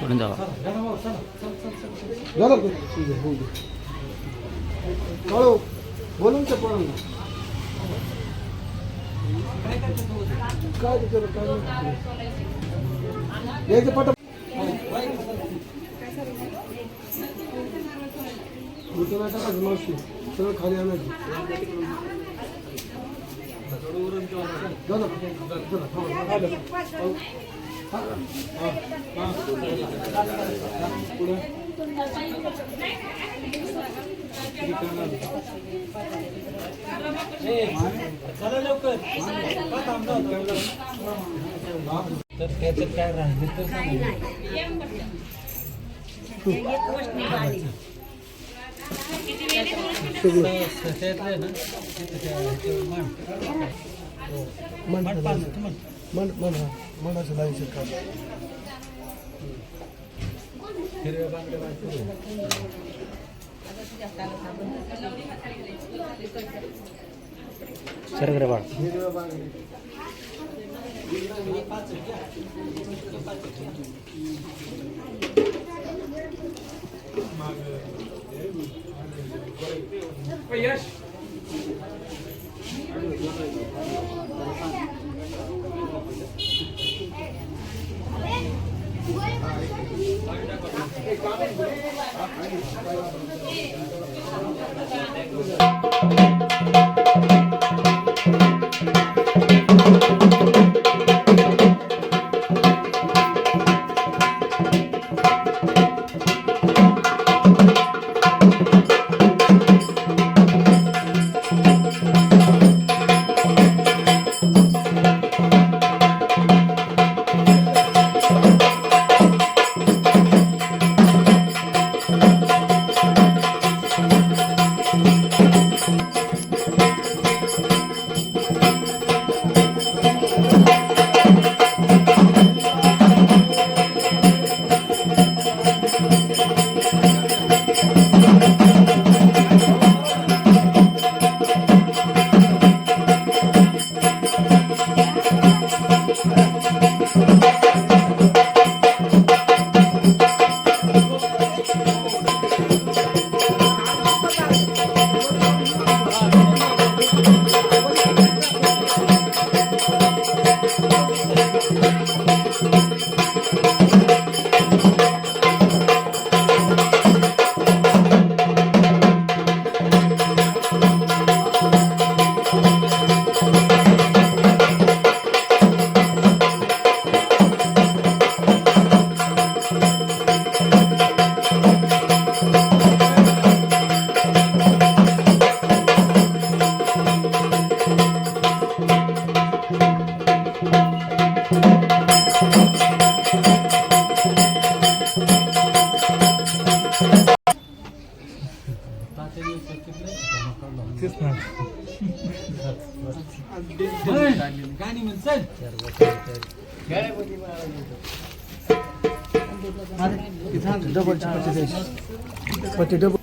पडून जावा बोलून तर पडून काय यायचं पट टाकायचं मावशी सगळं खाली आणायचं तर त्याच्यात काय राहते तर मनाचं लायचं का हिरव्या बांगड्या सरगरे बाळ हिरव्या बांगडी यश गाणी म्हण चल डबल पट्टी डबल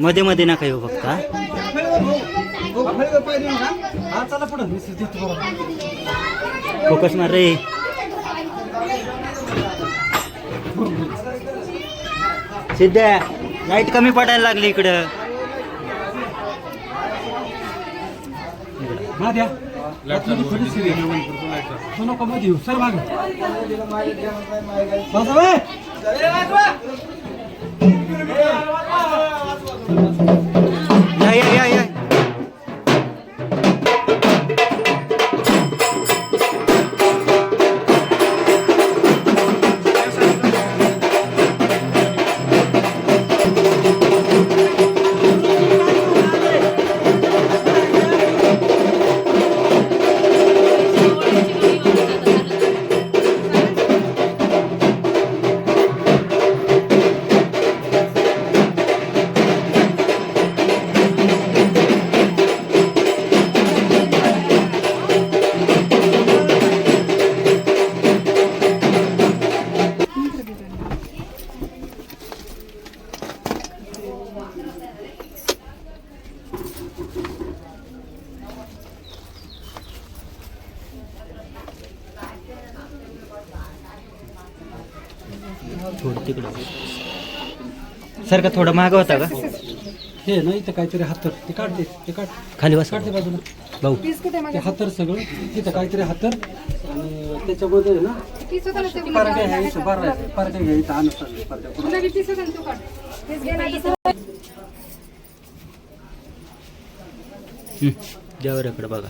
मध्ये मध्ये नका येऊ फक्त हा. फोकस मार रे. सिद्ध्या लाईट कमी पडायला लागली इकडं. द्या तू नको मध्ये येऊ सर माग या. थोडं तिकडं सर का थोडं महाग होता का हे ना इथं काहीतरी हातर ते काढते ते काढ खाली बस काढते बाजूला भाऊ. ते हातर सगळं तिथं काहीतरी हातर आणि त्याच्यामध्ये ना पारड्या ह्या इथं पारड्या घ्या इथं आणत चालले पारड्या देवराकडे बघा.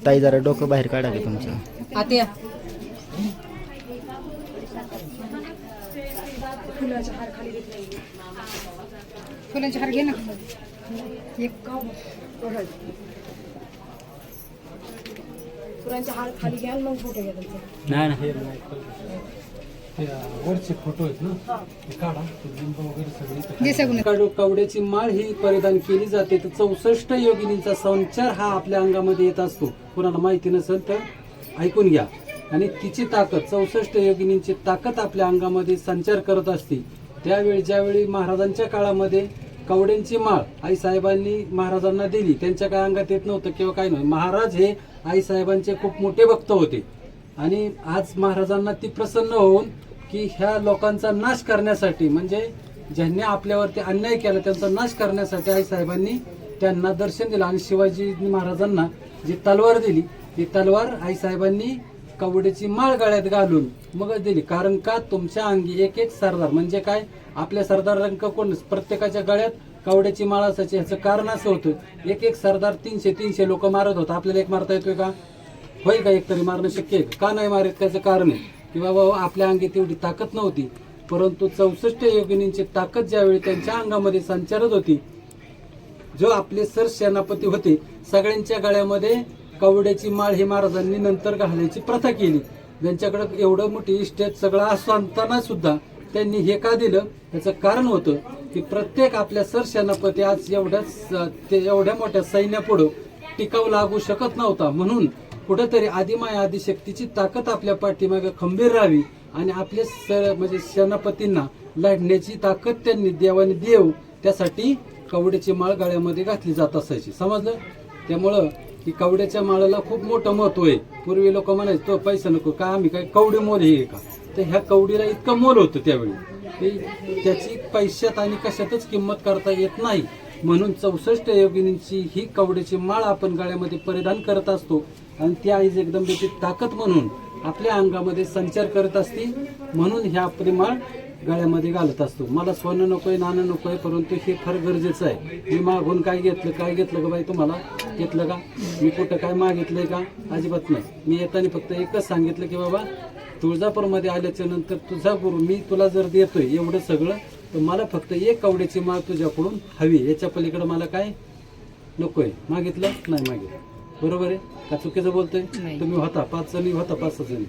ताई जरा डोकं बाहेर काढा की तुमचं. आत्या फुलांचे हार घे ना फुलांचे हार खाली घ्या मग फोटो घ्या त्यांचे. नाही वरचे फोटो आहेत ना ते काढा ते लिंब वगैरे जे सगळे काढू. कवड्याची माळ ही परिधान केली जाते तर 64 योगिनींचा संचार हा आपल्या अंगामध्ये येत असतो. कुणाला माहिती नसेल तर ऐकून घ्या. आणि तिची ताकद 64 योगिनींची ताकद आपल्या अंगामध्ये संचार करत असते. त्यावेळी ज्यावेळी महाराजांच्या काळामध्ये कवड्यांची माळ आईसाहेबांनी महाराजांना दिली, त्यांच्या काय अंगात येत नव्हतं किंवा काय नव्हतं. महाराज हे आईसाहेबांचे खूप मोठे भक्त होते आणि आज महाराजांना ती प्रसन्न होऊन की ह्या लोकांचा नाश करण्यासाठी म्हणजे ज्यांनी आपल्यावरती अन्याय केला त्यांचा नाश करण्यासाठी आईसाहेबांनी त्यांना दर्शन दिलं. आणि शिवाजी महाराजांना जी तलवार दिली ती तलवार आईसाहेबांनी कवड्याची माळ गळ्यात घालून मग दिली. कारण का तुमच्या अंगी एक एक सरदार म्हणजे काय आपल्या सरदारांक कोण प्रत्येकाच्या गळ्यात कवड्याची माळ असायची. ह्याचं कारण असं होतं एक एक सरदार 300 लोक मारत होता. आपल्याला एक मारता येतोय का? होय का? एक तरी मारणं शक्य आहे का? नाही मारत. त्याचं कारण आहे की बाबा आपल्या अंगी तेवढी ताकद नव्हती. परंतु 64 योगिनींची ताकद ज्यावेळी त्यांच्या अंगामध्ये संचारत होती, जो आपले सर सेनापती होते सगळ्यांच्या गळ्यामध्ये कवड्याची माळ ही महाराजांनी नंतर घालायची प्रथा केली. ज्यांच्याकडे एवढं मोठी इस्टेट सगळं असताना सुद्धा त्यांनी हे का दिलं? त्याचं कारण होतं की प्रत्येक आपल्या सर सेनापती आज एवढ्या मोठ्या सैन्यापुढं टिकाव लागू शकत नव्हता. म्हणून कुठेतरी आदिमाया आदिशक्तीची ताकद आपल्या पाठीमागे खंबीर राहावी आणि आपले म्हणजे सेनापतींना लढण्याची ताकद त्यांनी देवाने देव त्यासाठी कवड्याची माळ गळ्यामध्ये घातली जात असायची. समजलं? त्यामुळं की कवड्याच्या माळाला खूप मोठं महत्व आहे. पूर्वी लोक म्हणायचे तो पैसा नको का आम्ही काय कवडे मोल हे का? तर ह्या कवडीला इतकं मोल होतं त्यावेळी त्याची पैशात आणि कशातच किंमत करता येत नाही. म्हणून 64 योगिनींची ही कवड्याची माळ आपण गळ्यामध्ये परिधान करत असतो आणि ती आई जगदंबेची ताकद म्हणून आपल्या अंगामध्ये संचार करत असते. म्हणून ह्या आपली माळ गळ्यामध्ये घालत असतो. मला सोनं नकोय नाणं नकोय परंतु हे फार गरजेचं आहे. मी मागून काय घेतलं का बाई? तुम्हाला घेतलं का? मी कुठं काय मागितलंय का? अजिबात नाही. मी येताना फक्त एकच सांगितलं की बाबा तुळजापूरमध्ये आल्याच्या नंतर तुझा गुरु मी तुला जर देतोय एवढं सगळं तर मला फक्त एक कवड्याची माळ तुझ्याकडून हवी. याच्या पलीकडे मला काय नकोय. मागितलं नाही मागितलं. बरोबर आहे का? चुकीचं बोलतोय? तुम्ही होता 5 जणी होता 5-6 जणी.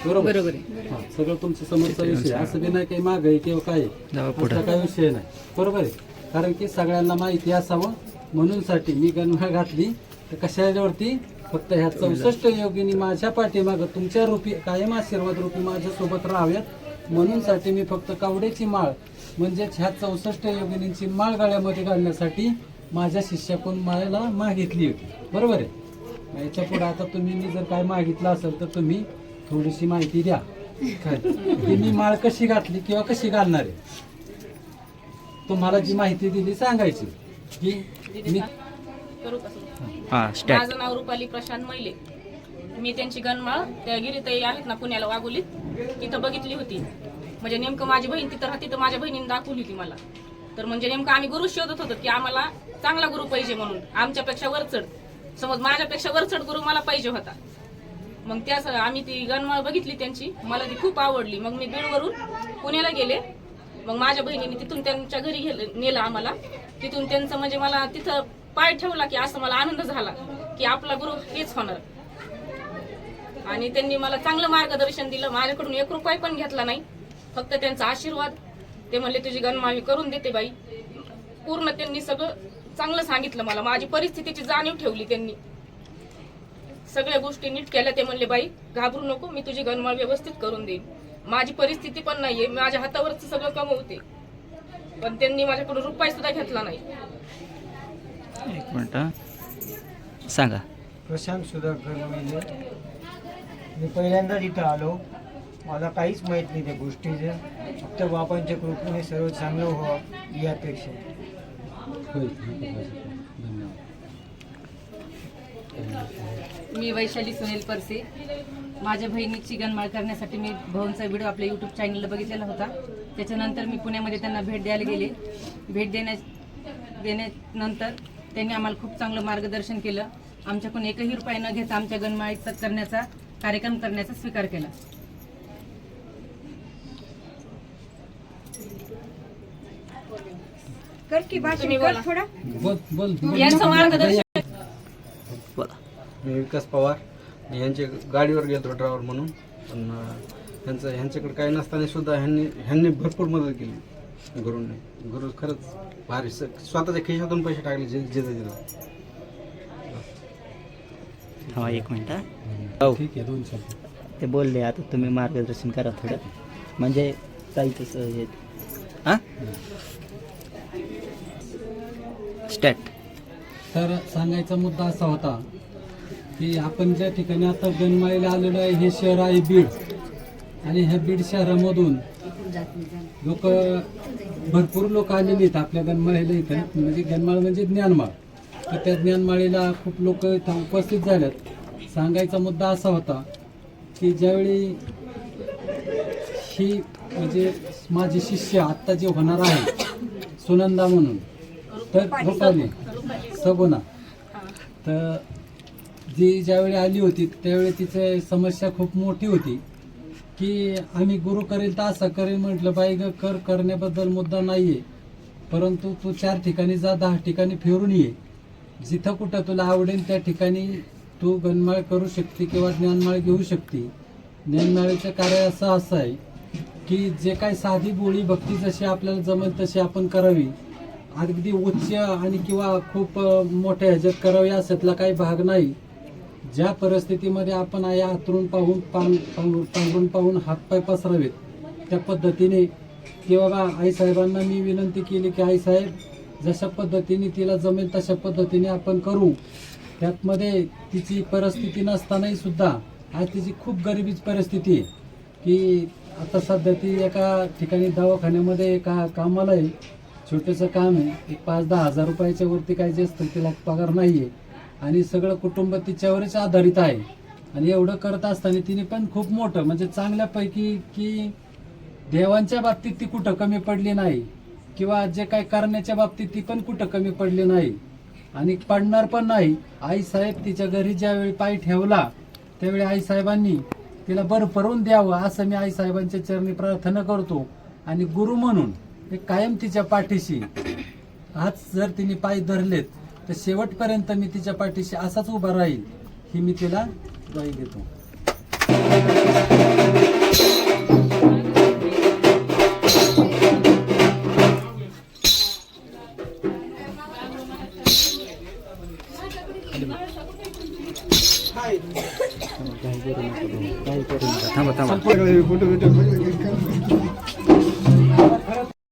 बरोबर हा सगळं तुमच्या समोरचा विषय. असं बी नाही काही माग आहे किंवा काय काय विषय नाही. बरोबर आहे. कारण की सगळ्यांना माहिती असावं म्हणून साठी मी गणना घातली. तर कशावरती? फक्त ह्या 64 योगिनी माझ्या पाठीमागं तुमच्या रूपी कायम आशीर्वाद रूपी माझ्या सोबत राहाव्यात म्हणून साठी मी फक्त कावड्याची माळ म्हणजेच ह्या 64 योगिनींची माळ गळ्यामध्ये घालण्यासाठी माझ्या शिष्याकडून मला मागितली होती. बरोबर आहे. याच्या पुढे आता तुम्ही मी जर काय मागितलं असेल तर तुम्ही थोडीशी माहिती द्या काय की मी माळ कशी घातली किंवा कशी घालणार आहे. तुम्हाला जी माहिती दिली सांगायची की मी करू का सुरू? हां स्टार्ट. माझं नाव रुपाली प्रशांत मैले. मी त्यांची गणमाळ त्या गिरीताई आहेत ना पुण्याला वाघोलीत, तिथं बघितली होती. म्हणजे नेमकं माझी बहीण तिथं राहते तर माझ्या बहिणीने दाखवली होती मला. तर म्हणजे नेमकं आम्ही गुरु शोधत होतो की आम्हाला चांगला गुरु पाहिजे म्हणून, आमच्यापेक्षा वरचढ, समज माझ्यापेक्षा वरचढ गुरु मला पाहिजे होता. मग त्याच आम्ही ती गणमाळ बघितली त्यांची, मला ती खूप आवडली. मग मी बीडवरून पुण्याला गेले. मग माझ्या बहिणीने तिथून त्यांच्या घरी नेलं आम्हाला. तिथून त्यांचं म्हणजे मला तिथं पाय ठेवला की असं मला आनंद झाला की आपला गुरु हेच होणार. आणि त्यांनी मला चांगलं मार्गदर्शन दिलं. माझ्याकडून 1 रुपया पण घेतला नाही, फक्त त्यांचा आशीर्वाद. ते म्हणले तुझी गणमाळ मी करून देते बाई. पूर्ण त्यांनी सगळं चांगलं सांगितलं मला. माझी परिस्थितीची जाणीव ठेवली त्यांनी, सगळ्या गोष्टी नीट केल्या. ते म्हणले बाई घाबरू नको, मी तुझी गणमाळ व्यवस्थित करून देईन. माझी परिस्थिती पण नाहीये, माझ्या हातावरच सगळं कमवते, पण त्यांनी माझ्याकडून रुपया सुद्धा घेतला नाही. 1 मिनिट सांगा. प्रशांत सुधाकर मैले. मी पहिल्यांदाच इथं आलो. मला काहीच माहीत नाही त्या गोष्टीचं. फक्त बाबांच्या कृपेने सर्व चांगलं व्हावं ही अपेक्षा. होय. धन्यवाद. मी वैशाली सुनील परसे. माझ्या बहिणीची गणमाळ करण्यासाठी मी भाऊंचा व्हिडिओ आपल्या यूट्यूब चॅनलला बघितलेला होता. त्याच्यानंतर मी पुण्यामध्ये त्यांना भेट द्यायला गेले. भेट देण्यानंतर त्यांनी आम्हाला खूप चांगलं मार्गदर्शन केलं. आमच्याकडून 1ही रुपया न घेता आमच्या गणमाळीचा करण्याचा कार्यक्रम करण्याचा स्वीकार केला. कर की भाषण तुम्ही कर बोला. थोडा. बोल. यांचं मार्गदर्शन बोला. मी विकास पवार. मी यांच्या गाडीवर गेलो ड्रायव्हर म्हणून, पण ह्यांच्याकडे काही नसताना सुद्धा ह्यांनी भरपूर मदत केली गुरुंनी. गुरु खरंच भारी. स्वतःच्या खिशातून पैसे टाकले जिथं. हा 1 मिनिट. हो ठीक आहे. 2 शब्द. ते बोलले, आता तुम्ही मार्गदर्शन करा थोडं, म्हणजे काही तसं हे. हां स्टार्ट. तर सांगायचा मुद्दा असा होता की आपण ज्या ठिकाणी आता गणमाळीला आलेलो आहे हे शहर आहे बीड. आणि ह्या बीड शहरामधून भरपूर लोक आलेले आहेत आपल्या गणमाळीला. इथं म्हणजे गणमाळ म्हणजे ज्ञानमाळ. तर त्या ज्ञानमाळीला खूप लोक इथं उपस्थित झाल्यात. सांगायचा मुद्दा असा होता की ज्यावेळी ही म्हणजे माझी शिष्य आत्ता जे होणार आहे सुनंदा म्हणून, तर रुपाली सगुणा, तर जी ज्यावेळी आली होती त्यावेळी तिची समस्या खूप मोठी होती की आम्ही गुरु करेल तर असं करेल. म्हटलं बाई ग करण्याबद्दल मुद्दा नाहीये, परंतु तू 4 ठिकाणी जा, 10 ठिकाणी फिरून ये. जिथं कुठं तुला आवडेल त्या ठिकाणी तू गणमाळ करू शकते किंवा ज्ञानमाळ घेऊ शकते. ज्ञानमाळेचं कार्य असं आहे की जे काही साधी बोळी भक्ती जशी आपल्याला जमेल तशी आपण करावी. अगदी उच्च आणि किंवा खूप मोठ्या ह्याच्यात करावी अशातला काही भाग नाही. ज्या परिस्थितीमध्ये आपण आई हातरून पांघरून पाहून हातपाय पसरावेत त्या पद्धतीने, किंवा आईसाहेबांना मी विनंती केली की आईसाहेब जशा पद्धतीने तिला जमेल तशा पद्धतीने आपण करू. त्यातमध्ये तिची परिस्थिती नसतानाही सुद्धा आज तिची खूप गरिबीची परिस्थिती आहे की आता सध्या ती एका ठिकाणी दवाखान्यामध्ये कामाला आहे. छोटंसं काम आहे. एक 5-10 हजार रुपयाच्या वरती काय जे असतं तिला पगार नाही आहे आणि सगळं कुटुंब तिच्यावरच आधारित आहे. आणि एवढं करत असताना तिने पण खूप मोठं म्हणजे चांगल्यापैकी की देवांच्या बाबतीत ती कुठं कमी पडली नाही किंवा जे काय करण्याच्या बाबतीत ती पण कुठं कमी पडली नाही आणि पडणार पण नाही. आईसाहेब तिच्या घरी ज्यावेळी पाय ठेवला त्यावेळी आईसाहेबांनी तिला भरभरून द्यावं असं मी आईसाहेबांच्या चरणी प्रार्थना करतो. आणि गुरु म्हणून ते कायम तिच्या पाठीशी, आज जर तिने पाय धरलेत तर शेवटपर्यंत मी तिच्या पाठीशी असाच उभा राहील ही मी तिला ग्वाही देतो. थांबा. फोटो